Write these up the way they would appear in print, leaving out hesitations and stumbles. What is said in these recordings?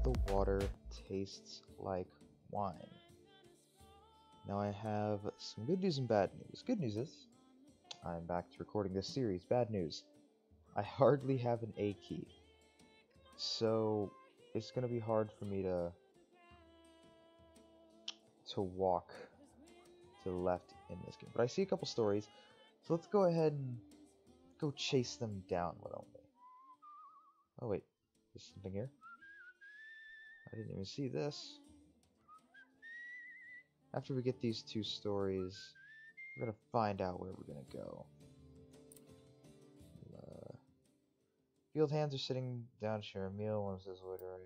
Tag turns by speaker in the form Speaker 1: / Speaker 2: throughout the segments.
Speaker 1: the water tastes like wine. Now I have some good news and bad news. Good news is, I'm back to recording this series. Bad news, I hardly have an A key. So, it's going to be hard for me to walk to the left in this game. But I see a couple stories, so let's go ahead and go chase them down, why don't we? Oh wait, there's something here? I didn't even see this. After we get these two stories, we're gonna find out where we're gonna go. Field hands are sitting down to share a meal. One says loitering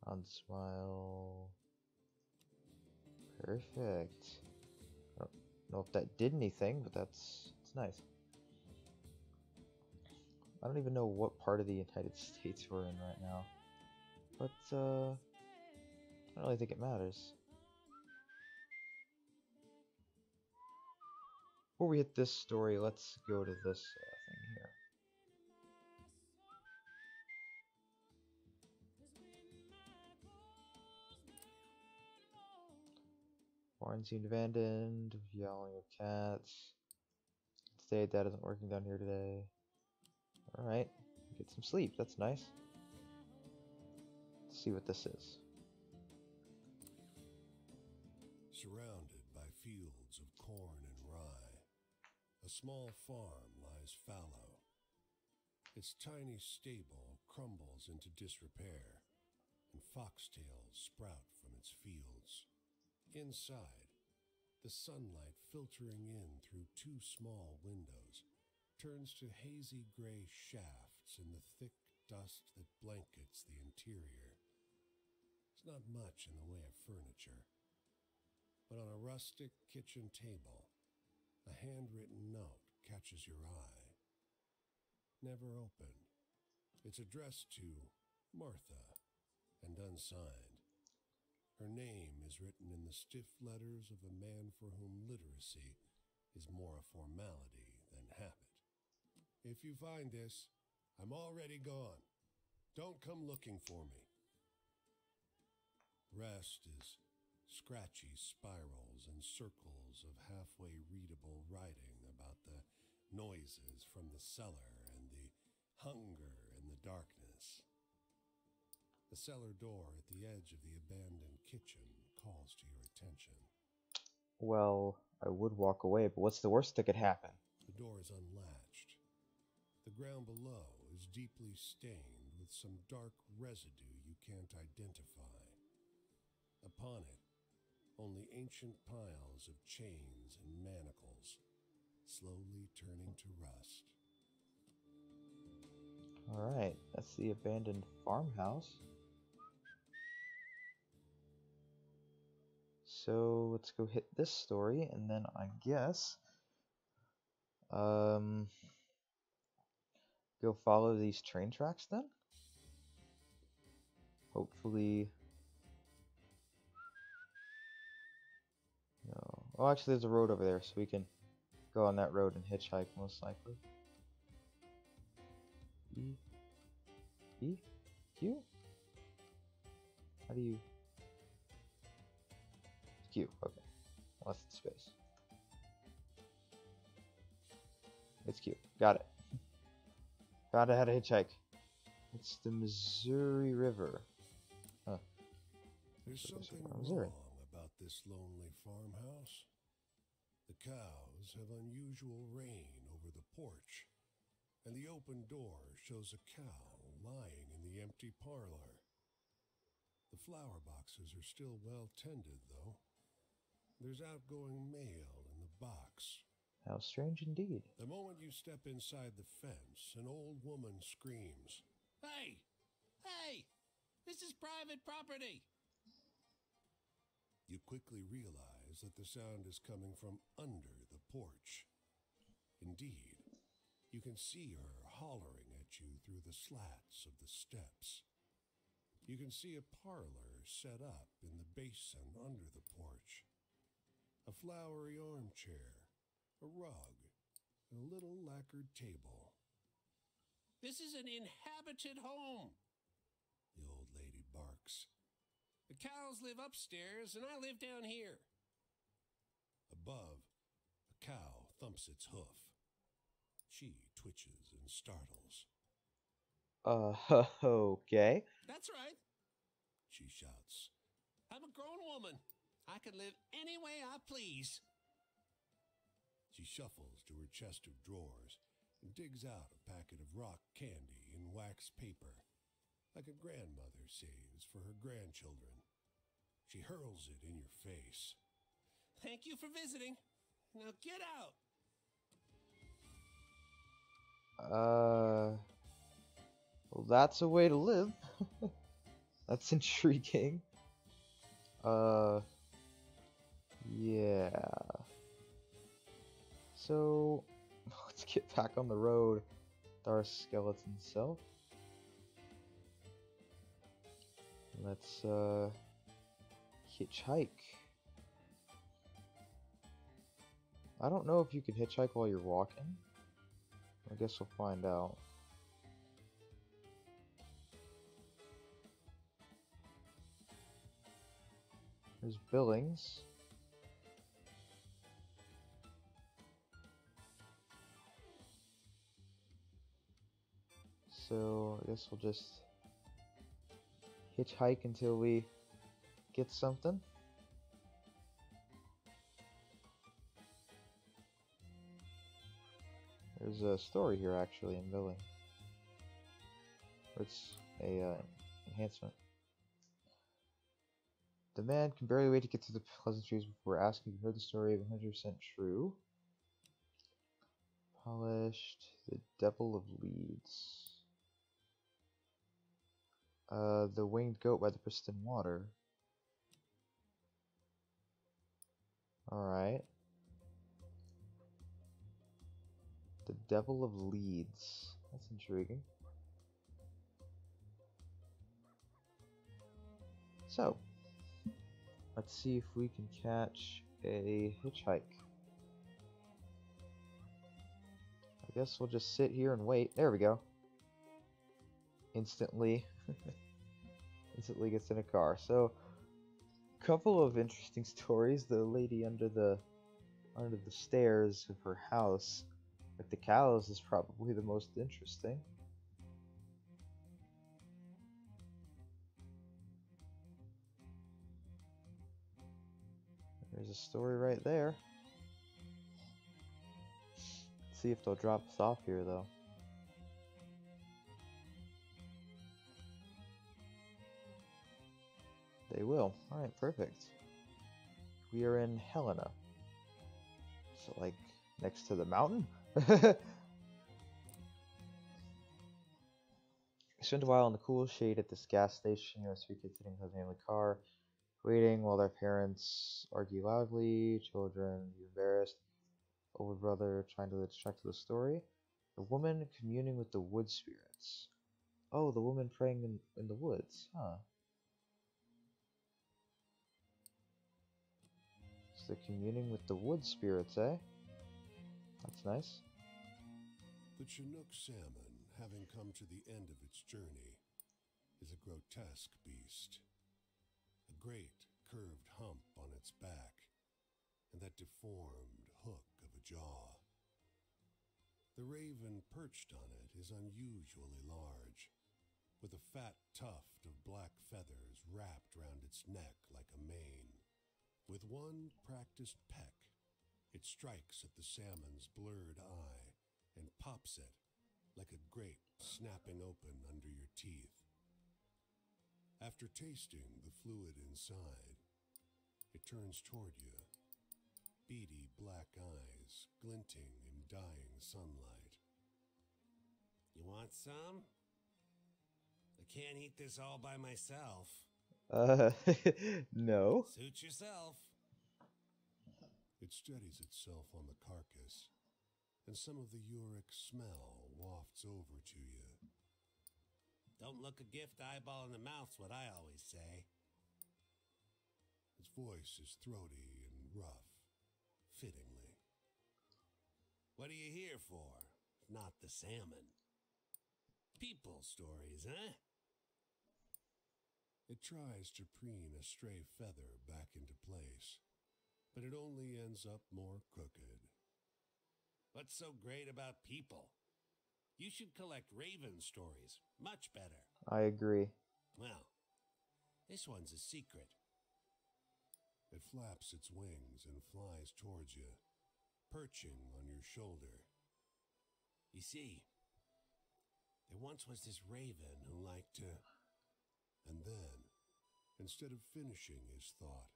Speaker 1: on the smile. Perfect. I don't know if that did anything, but it's nice. I don't even know what part of the United States we're in right now, but I don't really think it matters. Before we hit this story, let's go to this thing here. Barn seemed abandoned, yowling of cats. Today, Dad isn't working down here today. Alright, get some sleep, that's nice. Let's see what this is.
Speaker 2: Surrounded by fields of corn and rye, a small farm lies fallow. Its tiny stable crumbles into disrepair, and foxtails sprout from its fields. Inside, the sunlight filtering in through two small windows turns to hazy gray shafts in the thick dust that blankets the interior. There's not much in the way of furniture, but on a rustic kitchen table, a handwritten note catches your eye. Never opened. It's addressed to Martha and unsigned. Her name is written in the stiff letters of a man for whom literacy is more a formality than habit. If you find this, I'm already gone. Don't come looking for me. Rest is scratchy spirals and circles of halfway readable writing about the noises from the cellar and the hunger in the darkness. The cellar door at the edge of the abandoned kitchen calls to your attention.
Speaker 1: Well, I would walk away, but what's the worst that could happen?
Speaker 2: The door is unlatched. The ground below is deeply stained with some dark residue you can't identify. Upon it, only ancient piles of chains and manacles, slowly turning to rust.
Speaker 1: Alright, that's the abandoned farmhouse. So let's go hit this story, and then I guess go follow these train tracks then? Hopefully... No. Oh, actually there's a road over there, so we can go on that road and hitchhike most likely. E? E? Q? How do you... Q, okay. Well, that's the space. It's Q. Got it. Got it, how to hitchhike. It's the Missouri River. Huh.
Speaker 2: There's something
Speaker 1: Missouri.
Speaker 2: wrong about this lonely farmhouse. The cows have unusual rain over the porch, and the open door shows a cow lying in the empty parlor. The flower boxes are still well tended, though. There's outgoing mail in the box.
Speaker 1: How strange indeed.
Speaker 2: The moment you step inside the fence, an old woman screams, "Hey! Hey! This is private property!" You quickly realize that the sound is coming from under the porch. Indeed, you can see her hollering at you through the slats of the steps. You can see a parlor set up in the basin under the porch. A flowery armchair, a rug, and a little lacquered table. "This is an inhabited home," the old lady barks barks. The cows live upstairs and I live down here. Above, a cow thumps its hoof. She twitches and startles.
Speaker 1: Okay.
Speaker 2: That's right, she shouts. I'm a grown woman. I can live any way I please. She shuffles to her chest of drawers and digs out a packet of rock candy in wax paper, like a grandmother saves for her grandchildren. She hurls it in your face. Thank you for visiting. Now get out.
Speaker 1: Well, that's a way to live. That's intriguing. Yeah. So, let's get back on the road with our skeleton self. Let's, hitchhike. I don't know if you can hitchhike while you're walking. I guess we'll find out. There's Billings. So I guess we'll just hitchhike until we get something. There's a story here actually in Billings. It's a enhancement. The man can barely wait to get to the pleasantries before asking if you heard the story of 100% true. Polished. The Devil of Leeds. The Winged Goat by the Pristine Water. Alright. The Devil of Leeds. That's intriguing. So, let's see if we can catch a hitchhike. I guess we'll just sit here and wait. There we go. Instantly gets in a car. So, a couple of interesting stories. The lady under the stairs of her house with the cows is probably the most interesting. There's a story right there. Let's see if they'll drop us off here, though. They will. Alright, perfect. We are in Helena. So, like, next to the mountain? Spent a while in the cool shade at this gas station. Three kids sitting in the family car, waiting while their parents argue loudly, children embarrassed, older brother trying to distract to the story. The woman communing with the wood spirits. Oh, the woman praying in the woods, huh? So they're communing with the wood spirits, eh? That's nice.
Speaker 2: The Chinook salmon, having come to the end of its journey, is a grotesque beast. A great curved hump on its back, and that deformed hook of a jaw. The raven perched on it is unusually large, with a fat tuft of black feathers wrapped round its neck like a mane. With one practiced peck, it strikes at the salmon's blurred eye and pops it like a grape snapping open under your teeth. After tasting the fluid inside, it turns toward you, beady black eyes glinting in dying sunlight. You want some? I can't eat this all by myself.
Speaker 1: No.
Speaker 2: Suit yourself. It steadies itself on the carcass, and some of the uric smell wafts over to you. Don't look a gift eyeball in the mouth's what I always say. Its voice is throaty and rough, fittingly. What are you here for, if not the salmon? People stories, huh? It tries to preen a stray feather back into place, but it only ends up more crooked. What's so great about people? You should collect raven stories. Much better.
Speaker 1: I agree.
Speaker 2: Well, this one's a secret. It flaps its wings and flies towards you, perching on your shoulder. You see, there once was this raven who liked to... And then, instead of finishing his thought,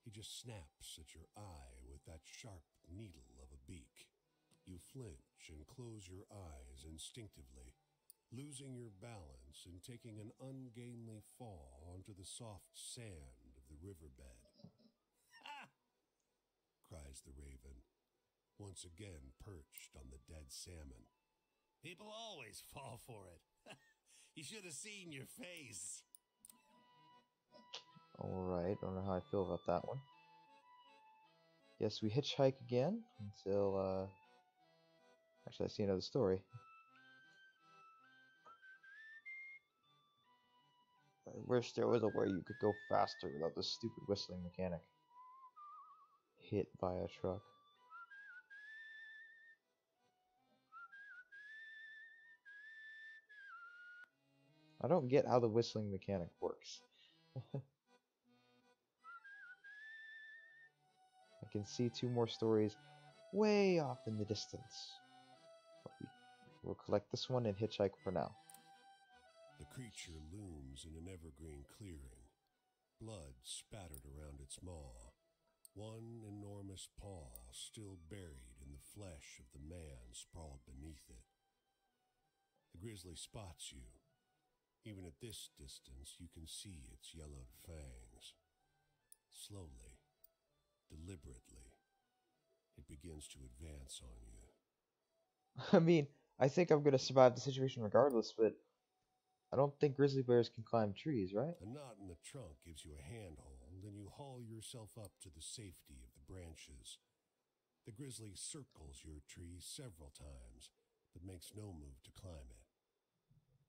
Speaker 2: he just snaps at your eye with that sharp needle of a beak. You flinch and close your eyes instinctively, losing your balance and taking an ungainly fall onto the soft sand of the riverbed. "Ha!" cries the raven, once again perched on the dead salmon. People always fall for it. You should have seen your face.
Speaker 1: Alright, don't know how I feel about that one. Yes, we hitchhike again until, actually, I see another story. I wish there was a way you could go faster without this stupid whistling mechanic. Hit by a truck. I don't get how the whistling mechanic works. I can see two more stories way off in the distance. But we'll collect this one and hitchhike for now.
Speaker 2: The creature looms in an evergreen clearing, blood spattered around its maw, one enormous paw still buried in the flesh of the man sprawled beneath it. The grizzly spots you. Even at this distance, you can see its yellowed fangs. Slowly, deliberately, it begins to advance on you.
Speaker 1: I mean, I think I'm gonna survive the situation regardless, but I don't think grizzly bears can climb trees, right?
Speaker 2: A knot in the trunk gives you a handhold, and you haul yourself up to the safety of the branches. The grizzly circles your tree several times, but makes no move to climb it.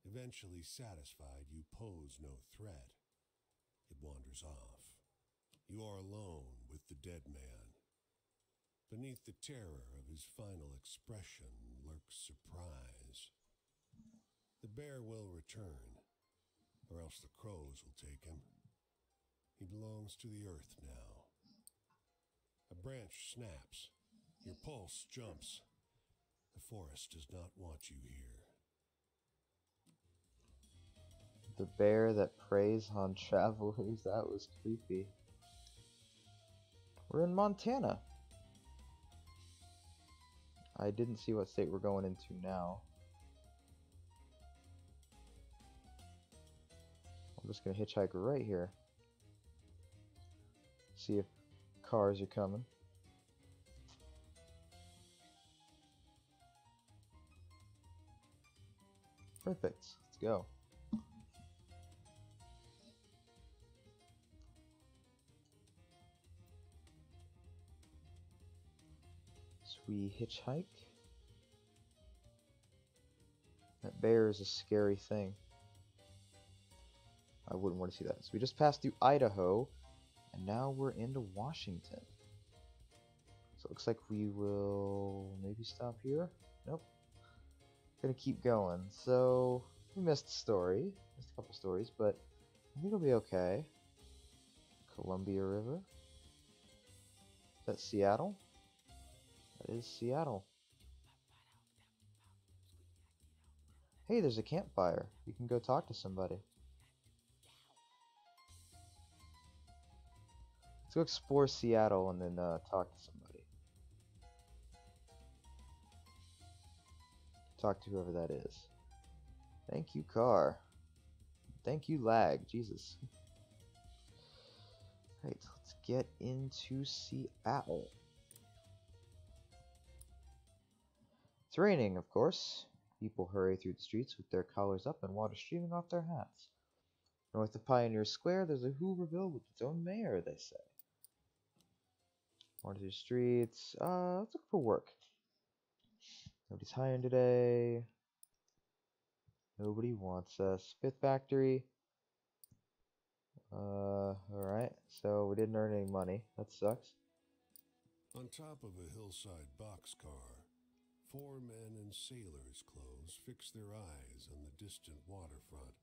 Speaker 2: Eventually satisfied you pose no threat, it wanders off. You are alone with the dead man. Beneath the terror of his final expression lurks surprise. The bear will return, or else the crows will take him. He belongs to the earth now. A branch snaps. Your pulse jumps. The forest does not want you here.
Speaker 1: The bear that preys on travelers, that was creepy. We're in Montana. I didn't see what state we're going into now. I'm just gonna hitchhike right here. See if cars are coming. Perfect. Let's go. So we hitchhike. That bear is a scary thing. I wouldn't want to see that. So we just passed through Idaho, and now we're into Washington. So it looks like we will maybe stop here. Nope. Gonna keep going. So we missed a story, missed a couple stories, but I think it'll be okay. Columbia River. Is that Seattle? That is Seattle. Hey, there's a campfire. You can go talk to somebody. Let's go explore Seattle and then talk to somebody. Talk to whoever that is. Thank you, car. Thank you, lag. Jesus. Right, let's get into Seattle. It's raining, of course. People hurry through the streets with their collars up and water streaming off their hats. North of Pioneer Square, there's a Hooverville with its own mayor, they say. Water through the streets. Let's look for work. Nobody's hiring today. Nobody wants us. Fifth Factory. Alright. So we didn't earn any money. That sucks.
Speaker 2: On top of a hillside boxcar, four men in sailors' clothes fix their eyes on the distant waterfront,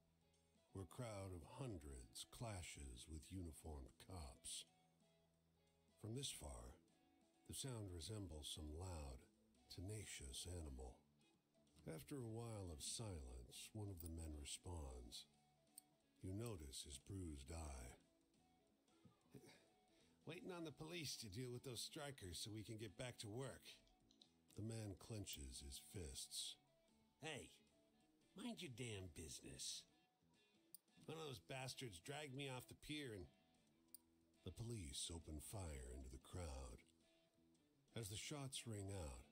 Speaker 2: where a crowd of hundreds clashes with uniformed cops. From this far, the sound resembles some loud, tenacious animal. After a while of silence, one of the men responds. You notice his bruised eye. Waiting on the police to deal with those strikers so we can get back to work. The man clenches his fists. Hey, mind your damn business. One of those bastards dragged me off the pier and... The police open fire into the crowd. As the shots ring out,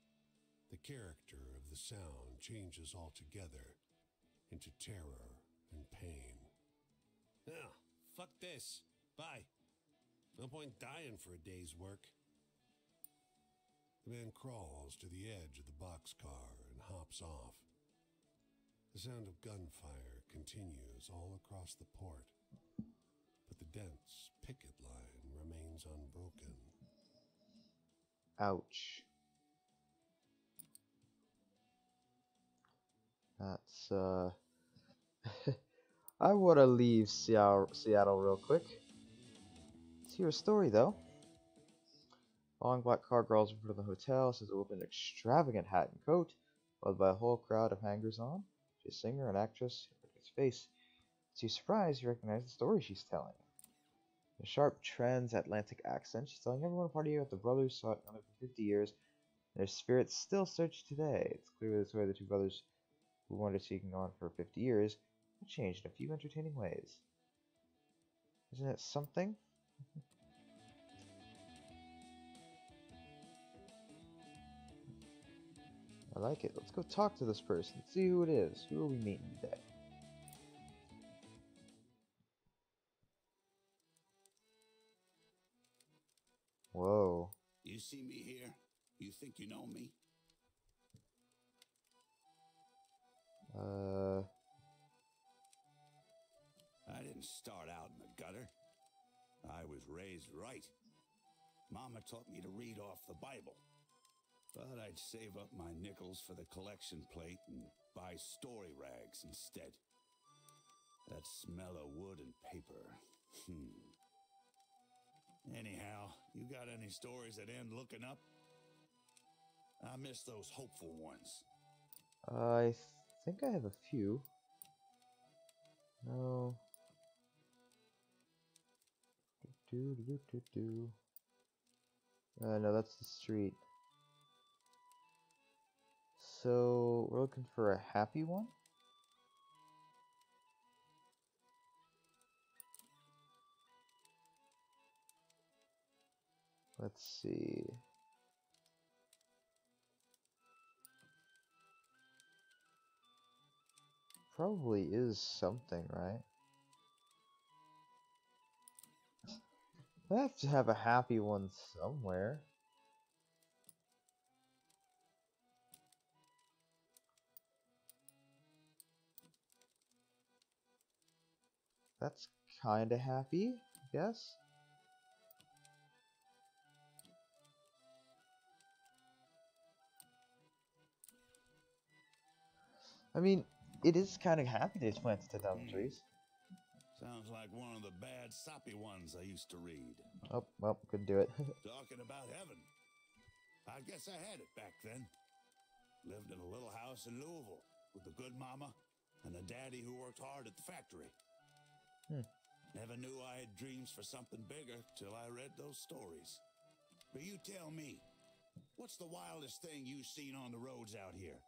Speaker 2: the character of the sound changes altogether into terror and pain. Oh, fuck this. Bye. No point dying for a day's work. The man crawls to the edge of the boxcar and hops off. The sound of gunfire continues all across the port, but the dense picket line remains unbroken.
Speaker 1: Ouch. That's, I want to leave Seattle real quick. Let's hear a story, though. Long black car crawls in front of the hotel, says it with an extravagant hat and coat, followed by a whole crowd of hangers-on. She's a singer and actress. Look at his face. To your surprise, you recognize the story she's telling. In a sharp transatlantic accent, she's telling everyone partying at the brothers sought on it for 50 years, and their spirits still search today. It's clear this way the two brothers who wanted seeking on for 50 years have changed in a few entertaining ways. Isn't it something? I like it. Let's go talk to this person. See who it is. Who are we meeting today? Whoa.
Speaker 3: You see me here? You think you know me? I didn't start out in the gutter. I was raised right. Mama taught me to read off the Bible. Thought I'd save up my nickels for the collection plate and buy story rags instead. That smell of wood and paper. Anyhow, you got any stories that end looking up? I miss those hopeful ones.
Speaker 1: I think I have a few. No. No, that's the street. So, we're looking for a happy one? Let's see. Probably is something, right? I have to have a happy one somewhere. That's kinda happy, I guess. I mean, it is kind of happy they planted 10,000 trees.
Speaker 3: Sounds like one of the bad soppy ones I used to read.
Speaker 1: Oh, well, couldn't do it.
Speaker 3: Talking about heaven. I guess I had it back then. Lived in a little house in Louisville with a good mama and a daddy who worked hard at the factory. Never knew I had dreams for something bigger till I read those stories. But you tell me, what's the wildest thing you've seen on the roads out here?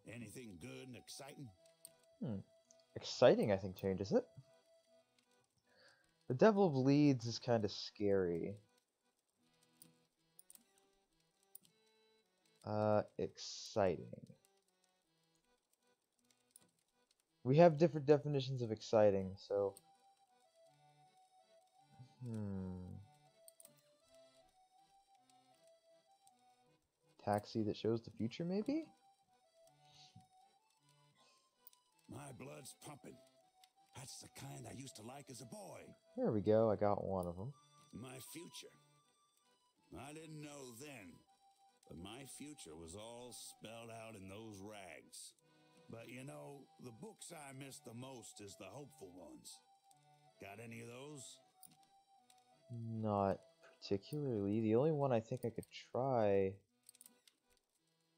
Speaker 3: Anything good and exciting?
Speaker 1: Exciting, I think, changes it. The Devil of Leeds is kind of scary. Exciting. We have different definitions of exciting, so... Taxi that shows the future, maybe?
Speaker 3: My blood's pumping. I That's the kind I used to like as a boy.
Speaker 1: There we go, I got one of them.
Speaker 3: My future. I didn't know then, but my future was all spelled out in those rags. But you know, the books I miss the most is the hopeful ones. Got any of those?
Speaker 1: Not particularly. The only one I think I could try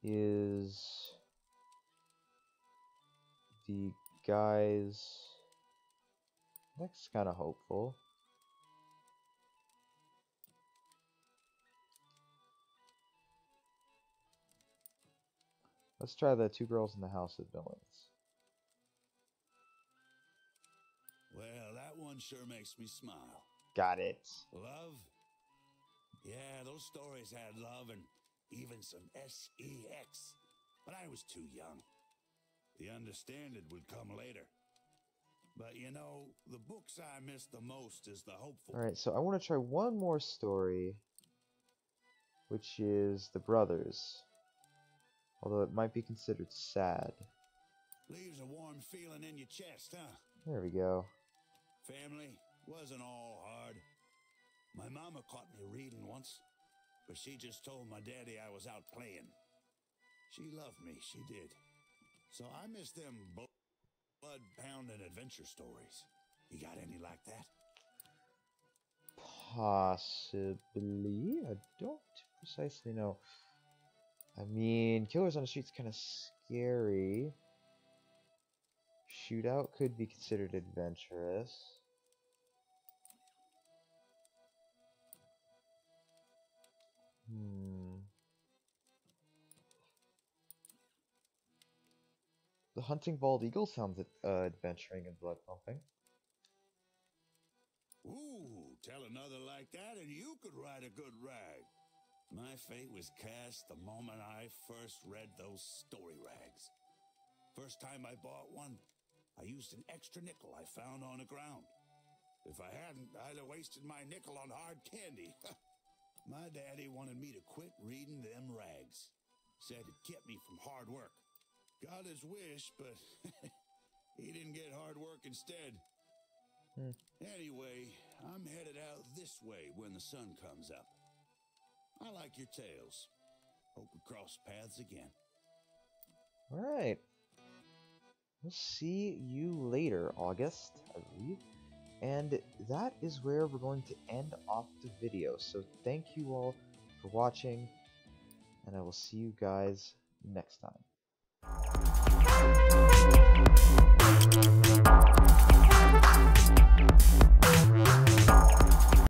Speaker 1: is the guys. That's kind of hopeful. Let's try the Two Girls in the House of Villains.
Speaker 3: Well, that one sure makes me smile.
Speaker 1: Got it.
Speaker 3: Love? Yeah, those stories had love and even some sex. But I was too young. The understanding would come later. But you know, the books I miss the most is the hopeful.
Speaker 1: Alright, so I want to try one more story, which is The Brothers. Although it might be considered sad.
Speaker 3: Leaves a warm feeling in your chest, huh?
Speaker 1: There we go.
Speaker 3: Family wasn't all hard. My mama caught me reading once, but she just told my daddy I was out playing. She loved me, she did. So I miss them blood-pounding adventure stories. You got any like that?
Speaker 1: Possibly. I don't precisely know. I mean, Killers on the Street's kind of scary. Shootout could be considered adventurous. The Hunting Bald Eagle sounds adventuring and blood pumping.
Speaker 3: Ooh, tell another like that and you could write a good rag. My fate was cast the moment I first read those story rags. First time I bought one, I used an extra nickel I found on the ground. If I hadn't, I'd have wasted my nickel on hard candy. My daddy wanted me to quit reading them rags. Said it kept me from hard work. Got his wish, but he didn't get hard work instead. Anyway, I'm headed out this way when the sun comes up. I like your tales. Hope we cross paths again.
Speaker 1: Alright. We'll see you later, August, I believe. And that is where we're going to end off the video. So thank you all for watching, and I will see you guys next time.